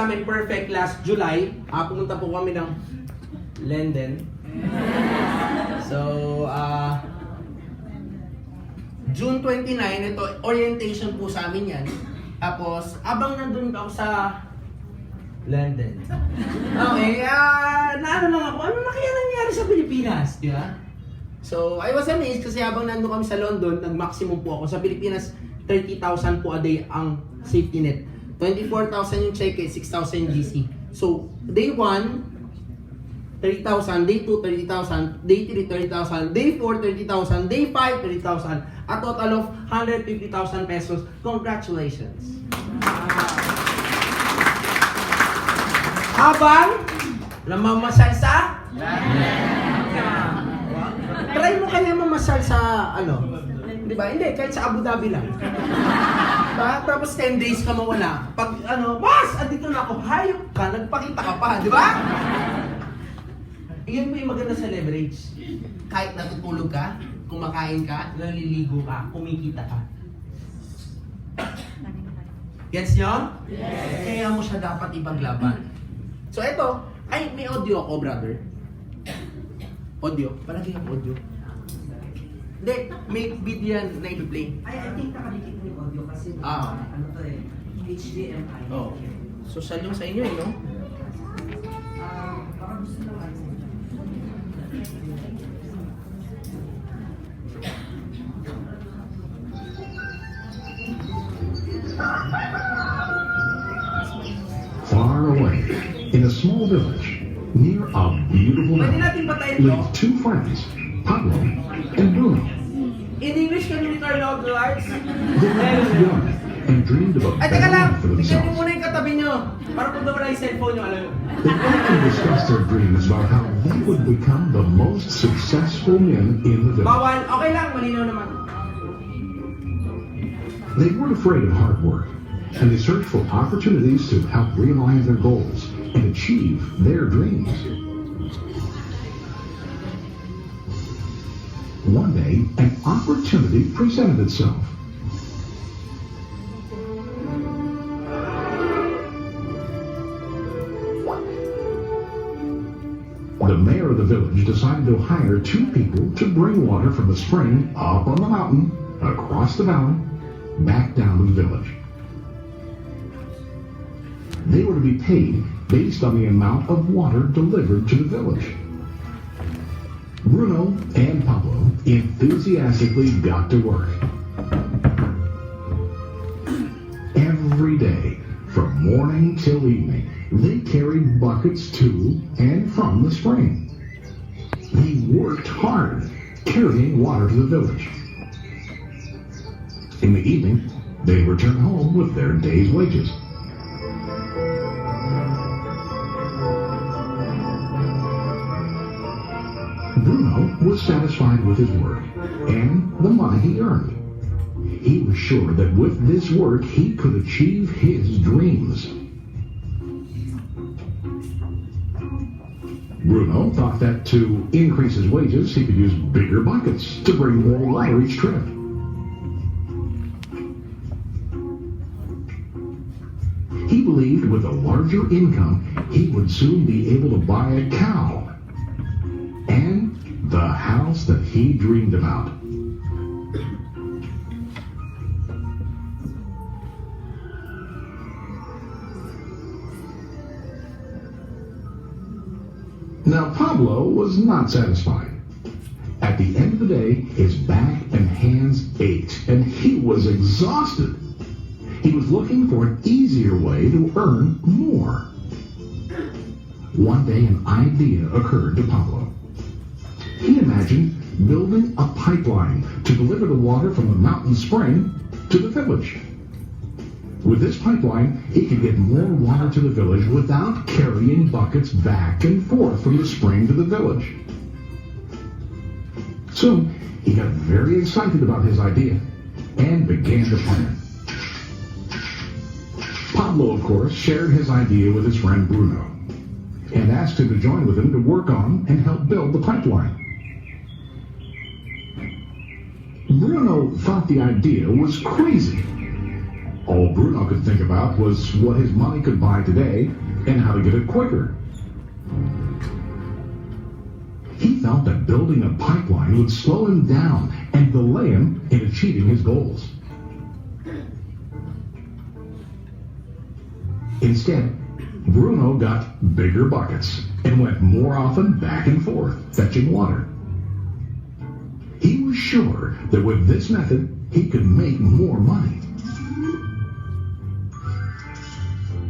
namin perfect last July. Pumunta po kami ng London. So, June 29, ito, orientation po sa amin yan. Tapos, abang nandun ako sa London. Okay, naano lang ako, ano na kaya nangyari sa Pilipinas, di ba? So, I was amazed kasi habang nandun kami sa London, nag-maximum po ako. Sa Pilipinas, 30,000 po a day ang safety net. 24,000 yung check, 6,000 GC. So, day 1, 30,000, day 2, 30,000, day 3, 30,000, day 4, 30,000, day 5, 30,000. A total of 150,000 pesos. Congratulations! Habang namamasal sa? Try mo kaya mamasal sa ano? Di ba? Hindi, kahit sa Abu Dhabi lang. Diba? Tapos 10 days ka mawala. Pag ano, boss, andito na ako, hayop ka, nagpakita ka pa, di ba? Iyon po yung maganda sa leverage. Kahit natutulog ka, kumakain ka, naliligo ka, kumikita ka. Gets nyo? Yes. Kaya mo siya dapat ipaglaban. So eto, ay may audio ako, brother. Audio? Palagi ang audio. Hindi, may video yan na i-play. I think nakadikit mo yung audio kasi ano to eh, HDMI. Oh. Social yung sa inyo eh, no? Baka gusto naman. Far away, in a small village, near a beautiful Pwede mountain, natin patayin to? live two friends, Pablo and Bruno. In English, can you read our local arts? They were young and dreamed of a Ay, better teka lang! life for Tignan niyo themselves. muna yung katabi niyo. Para kung nawala yung cellphone niyo, alam mo. They often discussed their dreams about how they would become the most successful men in the village. Bawal. Okay lang, malinaw naman. They weren't afraid of hard work, and they searched for opportunities to help realize their goals and achieve their dreams. One day, an opportunity presented itself. The mayor of the village decided to hire two people to bring water from the spring up on the mountain, across the valley, back down to the village. They were to be paid based on the amount of water delivered to the village. Bruno and Pablo enthusiastically got to work. Every day, from morning till evening, they carried buckets to and from the spring. They worked hard, carrying water to the village. In the evening, they returned home with their day's wages. Bruno was satisfied with his work and the money he earned. He was sure that with this work he could achieve his dreams. Bruno thought that to increase his wages he could use bigger buckets to bring more water each trip. He believed with a larger income he would soon be able to buy a cow and the house that he dreamed about. Now Pablo was not satisfied. At the end of the day, his back and hands ached and he was exhausted. He was looking for an easier way to earn more. One day an idea occurred to Pablo. He imagined building a pipeline to deliver the water from the mountain spring to the village. With this pipeline, he could get more water to the village without carrying buckets back and forth from the spring to the village. Soon, he got very excited about his idea and began to plan. Pablo, of course, shared his idea with his friend Bruno and asked him to join with him to work on and help build the pipeline. Bruno thought the idea was crazy. All Bruno could think about was what his money could buy today and how to get it quicker. He felt that building a pipeline would slow him down and delay him in achieving his goals. Instead, Bruno got bigger buckets and went more often back and forth, fetching water. He was sure that with this method, he could make more money.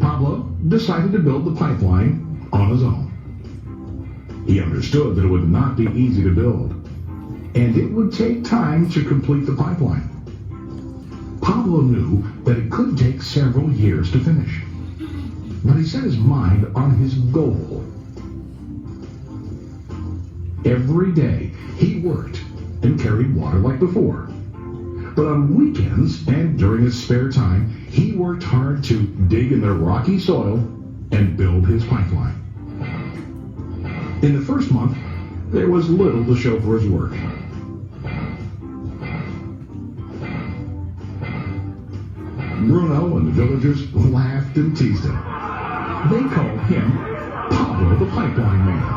Pablo decided to build the pipeline on his own. He understood that it would not be easy to build, and it would take time to complete the pipeline. Pablo knew that it could take several years to finish, but he set his mind on his goal. Every day, he worked and carried water like before. But on weekends and during his spare time, he worked hard to dig in the rocky soil and build his pipeline. In the first month, there was little to show for his work. Bruno and the villagers laughed and teased him. They called him Pablo the Pipeline Man.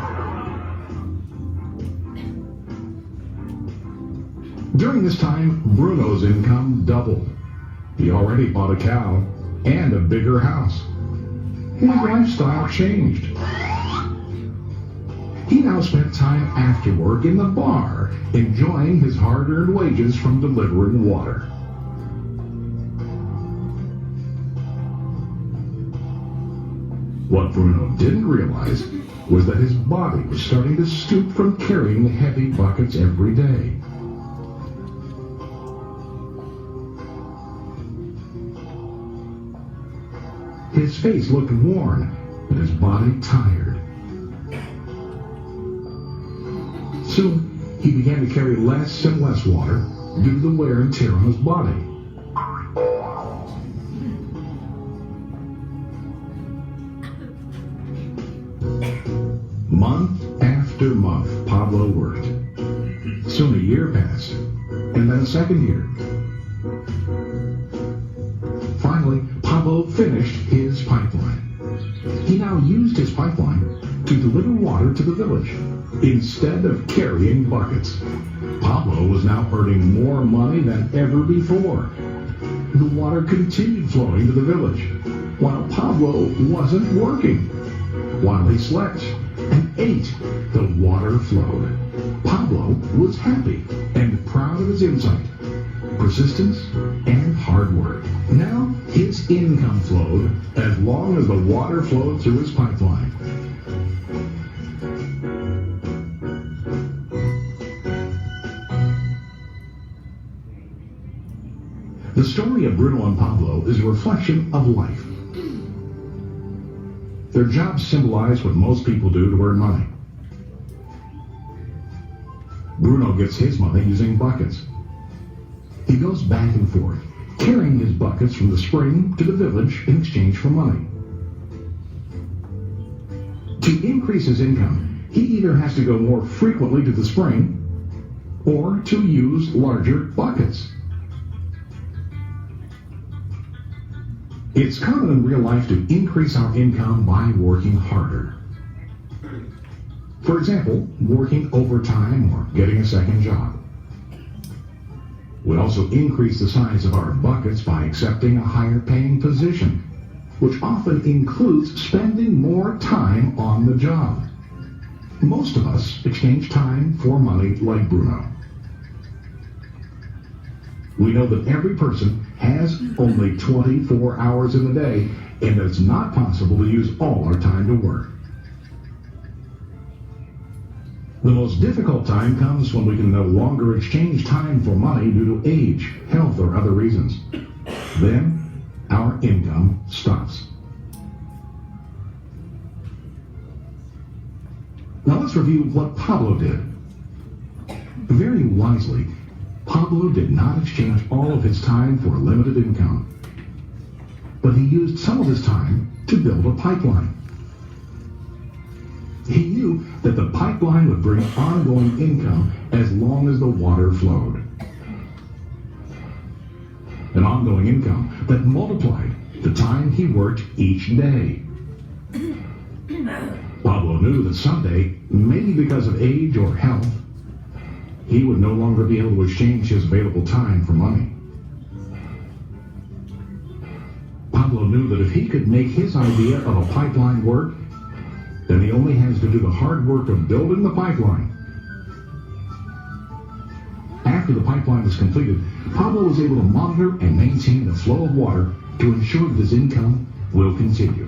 During this time, Bruno's income doubled. He already bought a cow and a bigger house. His lifestyle changed. He now spent time after work in the bar, enjoying his hard-earned wages from delivering water. What Bruno didn't realize was that his body was starting to stoop from carrying heavy buckets every day. His face looked worn and his body tired. Soon, he began to carry less and less water due to the wear and tear on his body. Month after month, Pablo worked. Soon a year passed, and then a second year. Finally, Pablo finished his pipeline. He now used his pipeline to deliver water to the village instead of carrying buckets. Pablo was now earning more money than ever before. The water continued flowing to the village, while Pablo wasn't working. While he slept and ate, the water flowed. Pablo was happy and proud of his insight, persistence, and hard work. Now his income flowed as long as the water flowed through his pipeline. The story of Bruno and Pablo is a reflection of life. Their jobs symbolize what most people do to earn money. Bruno gets his money using buckets. He goes back and forth, carrying his buckets from the spring to the village in exchange for money. To increase his income, he either has to go more frequently to the spring or to use larger buckets. It's common in real life to increase our income by working harder. For example, working overtime or getting a second job. We also increase the size of our buckets by accepting a higher paying position, which often includes spending more time on the job. Most of us exchange time for money like Bruno. We know that every person has only 24 hours in the day, and that it's not possible to use all our time to work. The most difficult time comes when we can no longer exchange time for money due to age, health, or other reasons. Then, our income stops. Now let's review what Pablo did. Very wisely, Pablo did not exchange all of his time for a limited income, but he used some of his time to build a pipeline. He knew that the pipeline would bring ongoing income as long as the water flowed. an ongoing income that multiplied the time he worked each day. Pablo knew that someday, maybe because of age or health, he would no longer be able to exchange his available time for money. Pablo knew that if he could make his idea of a pipeline work, then he only has to do the hard work of building the pipeline. After the pipeline was completed, Pablo was able to monitor and maintain the flow of water to ensure that his income will continue.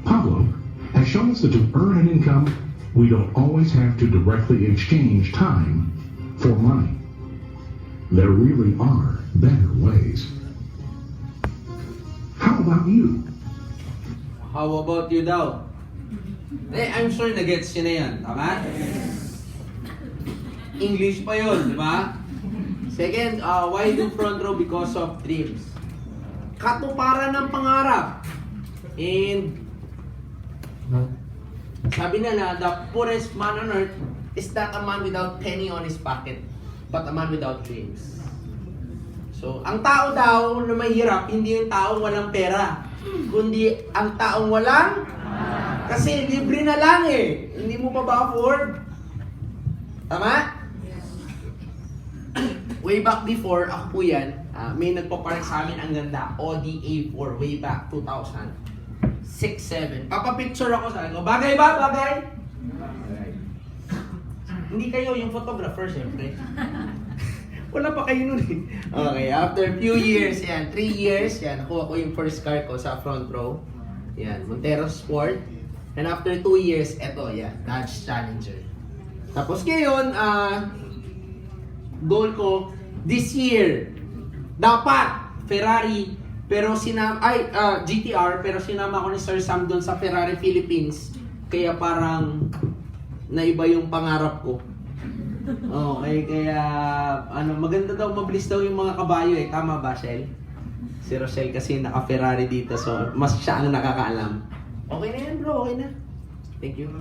Pablo has shown us that to earn an income, we don't always have to directly exchange time for money. There really are better ways. How about you? How about you daw? I'm sure na-gets nyo na yan, tama? English pa yun, di ba? Second, why do front row? Because of dreams. Katuparan ng pangarap. And sabi na the poorest man on earth is not a man without penny on his pocket, but a man without dreams. So, ang tao daw na mahirap, hindi yung taong walang pera, kundi ang taong walang, kasi libre na lang eh. Hindi mo pa ba afford? Tama? Way back before, ako po yan, may nagpapark sa amin ang ganda, Audi A4, way back 2006-07. Papapicture ako sa ko, bagay ba? Bagay? Bagay. Hindi kayo yung photographer, syempre. Wala pa kayo nun eh. Okay, after a few years, yan, 3 years, yan, nakuha ko yung first car ko sa front row. Yan, Montero Sport. And after 2 years, eto, yan, Dodge Challenger. Tapos ngayon, goal ko, this year, dapat, Ferrari, pero GTR, pero sinama ko ni Sir Sam doon sa Ferrari Philippines. Kaya parang, naiba yung pangarap ko. Okay, kaya maganda daw, mabilis daw yung mga kabayo eh. Tama ba, Shell? Si Rochelle kasi naka-Ferrari dito, so mas siya ang nakakaalam. Okay na yan bro, okay na. Thank you.